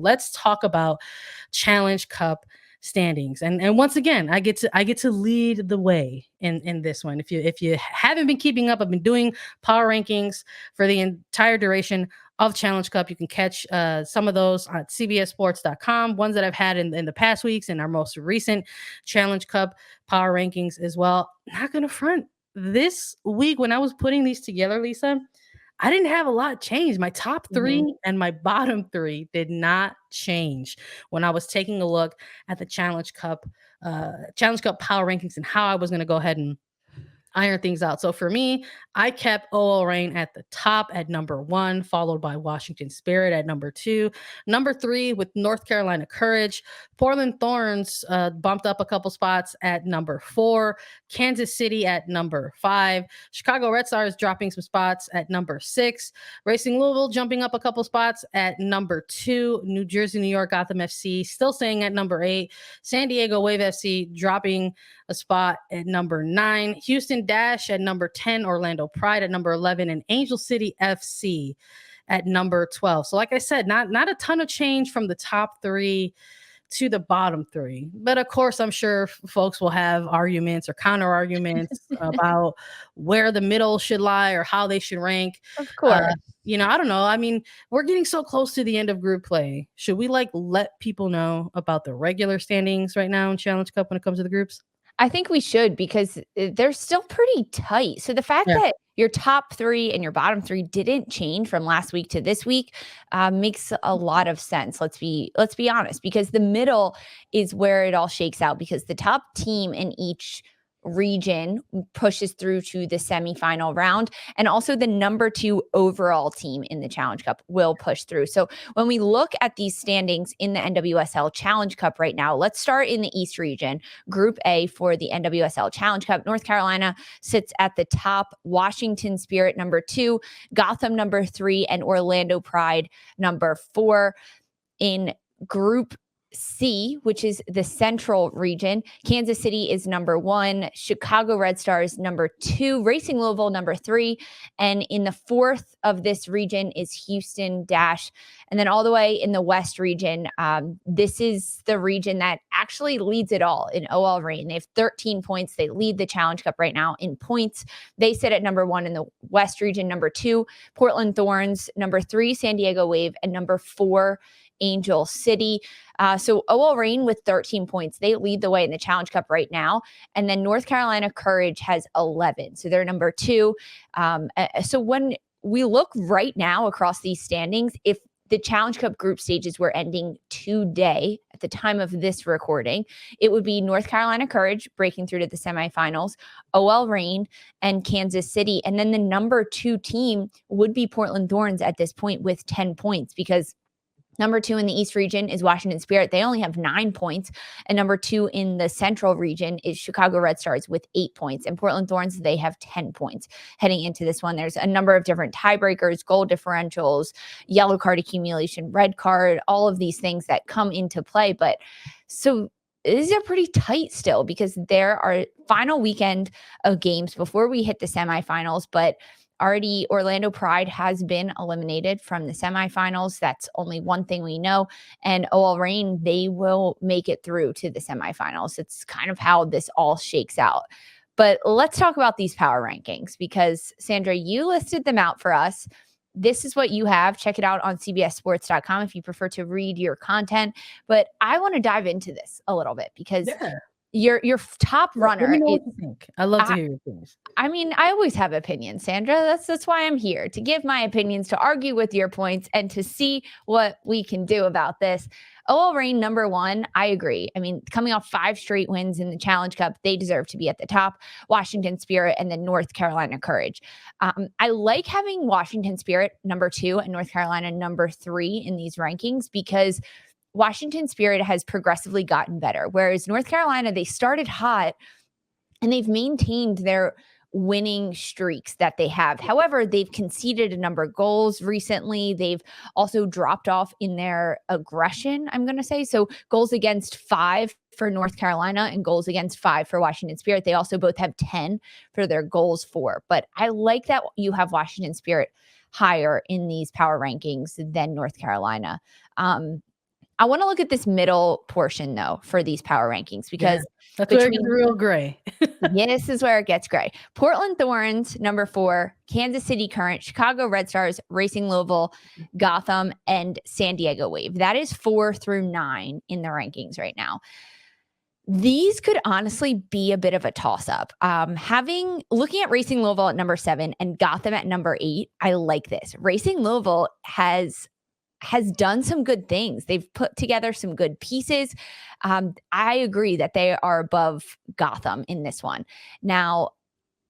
Let's talk about Challenge Cup standings. And once again, I get to lead the way in this one. If you haven't been keeping up, I've been doing power rankings for the entire duration of Challenge Cup. You can catch some of those on cbssports.com, ones that I've had in the past weeks and our most recent Challenge Cup power rankings as well. Not gonna front. This week when I was putting these together, Lisa, I didn't have a lot change. My top Mhm. three and my bottom three did not change when I was taking a look at the Challenge Cup power rankings and how I was going to go ahead and iron things out. So for me, I kept OL Reign at the top at number one, followed by Washington Spirit at number two. Number three with North Carolina Courage. Portland Thorns bumped up a couple spots at number four. Kansas City at number five. Chicago Red Stars dropping some spots at number six. Racing Louisville jumping up a couple spots at number two. New Jersey, New York, Gotham FC still staying at number eight. San Diego Wave FC dropping a spot at number 9, Houston Dash at number 10, Orlando Pride at number 11, and Angel City FC at number 12. So like I said, not a ton of change from the top 3 to the bottom 3. But of course, I'm sure folks will have arguments or counter arguments about where the middle should lie or how they should rank. Of Uh, course. I don't know. I mean, we're getting so close to the end of group play. Should we let people know about the regular standings right now in Challenge Cup when it comes to the groups? I think we should because they're still pretty tight. So the fact Yeah. that your top 3 and your bottom 3 didn't change from last week to this week makes a lot of sense. Let's be honest, because the middle is where it all shakes out because the top team in each region pushes through to the semifinal round, and also the number 2 overall team in the Challenge Cup will push through. So when we look at these standings in the NWSL Challenge Cup right now, let's start in the East region. Group A for the NWSL Challenge Cup, North Carolina sits at the top, Washington Spirit number 2, Gotham number 3, and Orlando Pride number 4. In Group C, which is the central region, Kansas City is number 1, Chicago Red Stars number 2, Racing Louisville number 3, and in the fourth of this region is Houston Dash. And then all the way in the West region, this is the region that actually leads it all in OL Reign. They have 13 points. They lead the Challenge Cup right now in points. They sit at number 1 in the West region, number 2, Portland Thorns, number 3, San Diego Wave, and number 4, Angel City. So OL Reign with 13 points. They lead the way in the Challenge Cup right now. And then North Carolina Courage has 11. So they're number 2. So when we look right now across these standings, if the Challenge Cup group stages were ending today at the time of this recording, it would be North Carolina Courage breaking through to the semifinals, OL Reign, and Kansas City. And then the number 2 team would be Portland Thorns at this point with 10 points because number 2 in the East region is Washington Spirit. They only have 9 points. And number 2 in the Central region is Chicago Red Stars with 8 points. And Portland Thorns, they have 10 points heading into this one. There's a number of different tiebreakers, goal differentials, yellow card accumulation, red card, all of these things that come into play. But so these are pretty tight still because there are final weekend of games before we hit the semifinals. But already Orlando Pride has been eliminated from the semifinals. That's only one thing we know. And OL Reign, they will make it through to the semifinals. It's kind of how this all shakes out. But let's talk about these power rankings because, Sandra, you listed them out for us. This is what you have. Check it out on cbssports.com if you prefer to read your content. But I want to dive into this a little bit because your top runner. Let me know what you think. I love to hear your opinions. I mean, I always have opinions, Sandra. That's why I'm here, to give my opinions, to argue with your points, and to see what we can do about this. OL Reign, number 1, I agree. I mean, coming off 5 straight wins in the Challenge Cup, they deserve to be at the top. Washington Spirit and then North Carolina Courage. I like having Washington Spirit number 2 and North Carolina number 3 in these rankings because Washington Spirit has progressively gotten better, whereas North Carolina, they started hot and they've maintained their winning streaks that they have. However, they've conceded a number of goals recently. They've also dropped off in their aggression, I'm going to say. So goals against 5 for North Carolina and goals against 5 for Washington Spirit. They also both have 10 for their goals for. But I like that you have Washington Spirit higher in these power rankings than North Carolina. I want to look at this middle portion though for these power rankings because that's where it gets real gray. this is where it gets gray. Portland Thorns, number 4, Kansas City Current, Chicago Red Stars, Racing Louisville, Gotham, and San Diego Wave. That is 4 through 9 in the rankings right now. These could honestly be a bit of a toss-up. Looking at Racing Louisville at number 7 and Gotham at number 8, I like this. Racing Louisville has done some good things. They've put together some good pieces. I agree that they are above Gotham in this one. Now,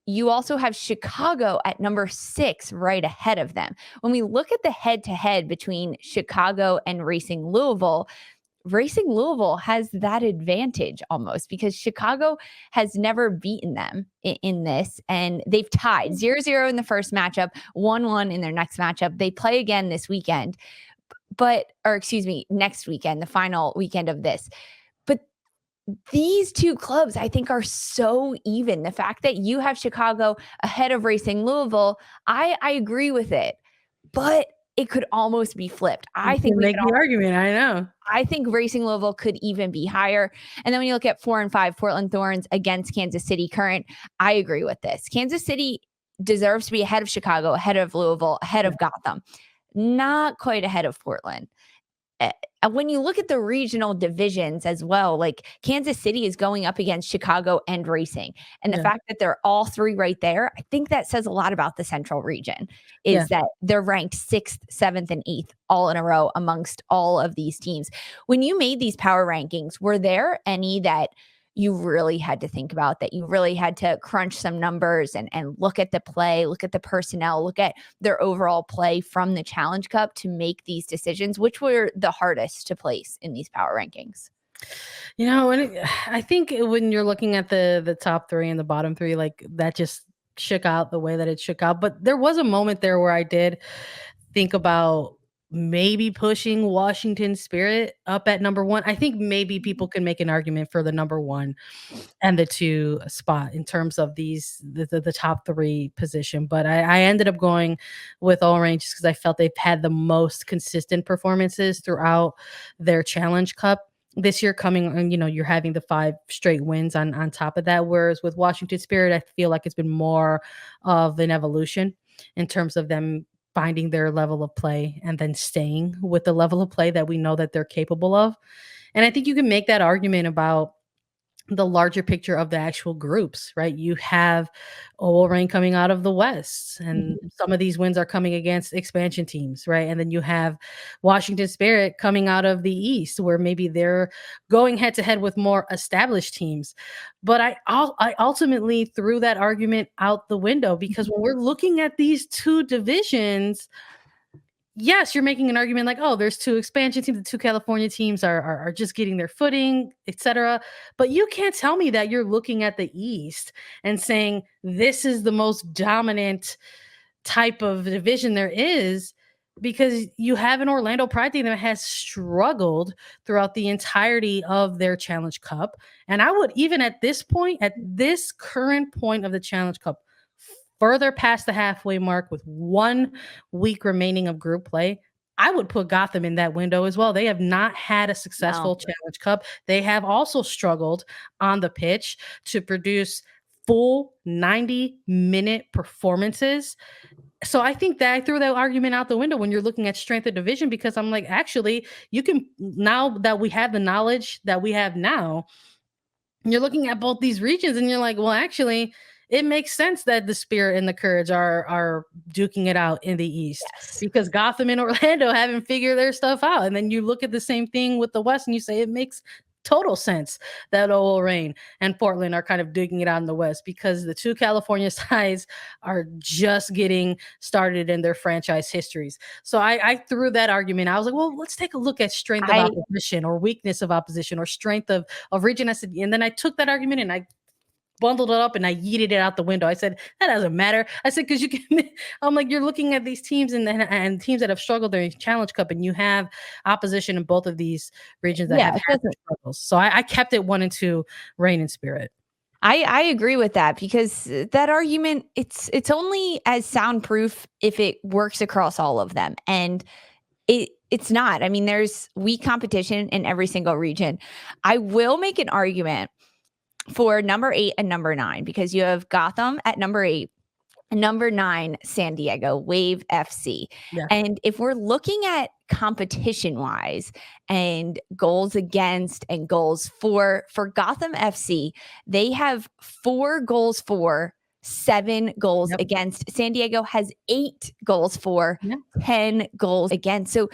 you also have Chicago at number 6 right ahead of them. When we look at the head-to-head between Chicago and Racing Louisville has that advantage almost because Chicago has never beaten them in this, and they've tied 0-0 in the first matchup, 1-1 in their next matchup. They play again this weekend, next weekend, the final weekend of this. But these two clubs, I think, are so even. The fact that you have Chicago ahead of Racing Louisville, I agree with it, but it could almost be flipped. I think make the argument. I know. I think Racing Louisville could even be higher. And then when you look at 4 and 5, Portland Thorns against Kansas City Current, I agree with this. Kansas City deserves to be ahead of Chicago, ahead of Louisville, ahead of Gotham, not quite ahead of Portland. When you look at the regional divisions as well, like Kansas City is going up against Chicago and Racing. And the fact that they're all 3 right there, I think that says a lot about the Central region, is that they're ranked 6th, 7th, and 8th all in a row amongst all of these teams. When you made these power rankings, were there any that you really had to think about, that you really had to crunch some numbers and look at the play, look at the personnel, look at their overall play from the Challenge Cup to make these decisions? Which were the hardest to place in these power rankings? I think when you're looking at the top 3 and the bottom 3, like that just shook out the way that it shook out. But there was a moment there where I did think about maybe pushing Washington Spirit up at number 1. I think maybe people can make an argument for the number 1 and the 2 spot in terms of the top 3 position. But I ended up going with Orange just because I felt they've had the most consistent performances throughout their Challenge Cup this year coming. And, you're having the 5 straight wins on top of that. Whereas with Washington Spirit, I feel like it's been more of an evolution in terms of them finding their level of play and then staying with the level of play that we know that they're capable of. And I think you can make that argument about the larger picture of the actual groups, right? You have OL Reign coming out of the West, and some of these wins are coming against expansion teams, right? And then you have Washington Spirit coming out of the East, where maybe they're going head to head with more established teams. But I ultimately threw that argument out the window because when we're looking at these 2 divisions, yes, you're making an argument like, oh, there's 2 expansion teams, the 2 California teams are just getting their footing, etc. But you can't tell me that you're looking at the East and saying this is the most dominant type of division there is, because you have an Orlando Pride team that has struggled throughout the entirety of their Challenge Cup. And I would, even at this point, at this current point of the Challenge Cup, further past the halfway mark with 1 week remaining of group play, I would put Gotham in that window as well. They have not had a successful Challenge Cup. They have also struggled on the pitch to produce full 90-minute performances. So I think that I threw that argument out the window when you're looking at strength of division, because I'm like, actually, you can, now that we have the knowledge that we have now, you're looking at both these regions and you're like, well, actually, it makes sense that the Spirit and the Courage are duking it out in the East, because Gotham and Orlando haven't figured their stuff out. And then you look at the same thing with the West and you say it makes total sense that OL Reign and Portland are kind of digging it out in the West, because the 2 California sides are just getting started in their franchise histories. So I threw that argument. I was like, well, let's take a look at strength of opposition or weakness of opposition or strength of region. I said, and then I took that argument and I bundled it up and I yeeted it out the window. I said, that doesn't matter. I said, because you can, I'm like, you're looking at these teams and teams that have struggled during Challenge Cup, and you have opposition in both of these regions that have had struggles. So I kept it 1 and 2, Reign and Spirit. I agree with that, because that argument, it's only as soundproof if it works across all of them. And It's not. I mean, there's weak competition in every single region. I will make an argument for number 8 and number 9 because you have Gotham at number 8 and number 9, San Diego, Wave FC. Yeah. And if we're looking at competition wise and goals against and goals for Gotham FC, they have 4 goals for, 7 goals Yep. against. San Diego has 8 goals for, Yeah. 10 goals against. So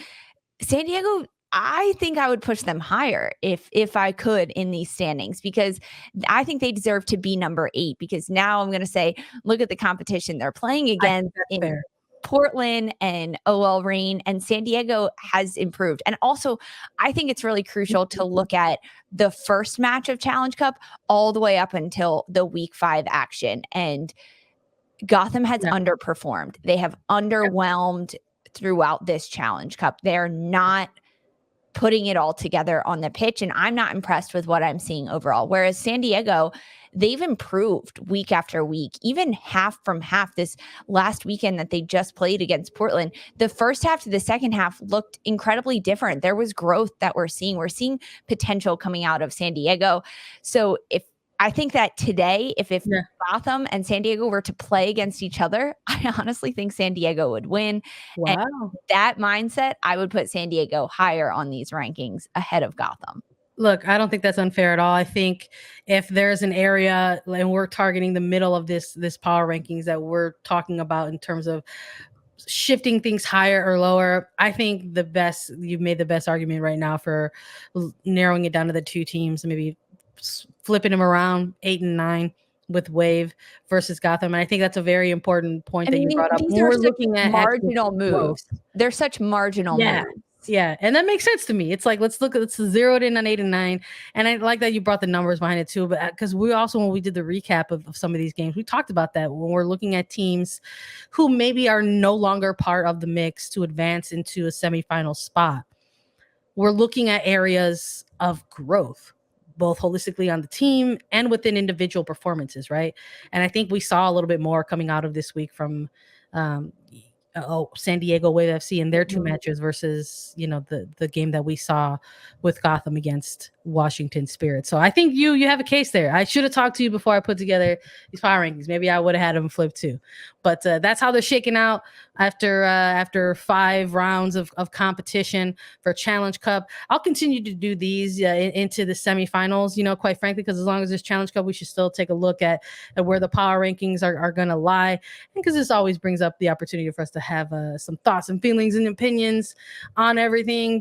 San Diego, I think I would push them higher if I could in these standings because I think they deserve to be number 8 because now I'm going to say, look at the competition they're playing I think against that's in fair. Portland and OL Reign, and San Diego has improved. And also, I think it's really crucial to look at the first match of Challenge Cup all the way up until the week 5 action. And Gotham has Yeah. underperformed. They have underwhelmed throughout this Challenge Cup. They're not putting it all together on the pitch, and I'm not impressed with what I'm seeing overall. Whereas San Diego, they've improved week after week, even half from half. This last weekend that they just played against Portland, the first half to the second half looked incredibly different. There was growth that we're seeing. We're seeing potential coming out of San Diego. So I think that today, if Yeah. Gotham and San Diego were to play against each other, I honestly think San Diego would win. And Wow. that mindset, I would put San Diego higher on these rankings ahead of Gotham. Look, I don't think that's unfair at all. I think if there's an area and we're targeting the middle of this power rankings that we're talking about in terms of shifting things higher or lower, I think you've made the best argument right now for narrowing it down to the 2 teams, maybe flipping them around 8 and 9 with Wave versus Gotham. And I think that's a very important point that you brought up. These When are we're such looking at marginal growth. moves. They're such marginal moves. Yeah, and that makes sense to me. It's like let's zeroed in on 8 and 9, and I like that you brought the numbers behind it too. But because we also, when we did the recap of some of these games, we talked about that when we're looking at teams who maybe are no longer part of the mix to advance into a semifinal spot. We're looking at areas of growth, both holistically on the team and within individual performances, right? And I think we saw a little bit more coming out of this week from San Diego Wave FC in their 2 matches versus, the game that we saw with Gotham against Washington Spirit. So I think you have a case there. I should have talked to you before I put together these power rankings. Maybe I would have had them flipped too. But that's how they're shaking out after 5 rounds of competition for Challenge Cup. I'll continue to do these into the semifinals, quite frankly, because as long as there's Challenge Cup, we should still take a look at where the power rankings are going to lie. Because this always brings up the opportunity for us to have some thoughts and feelings and opinions on everything.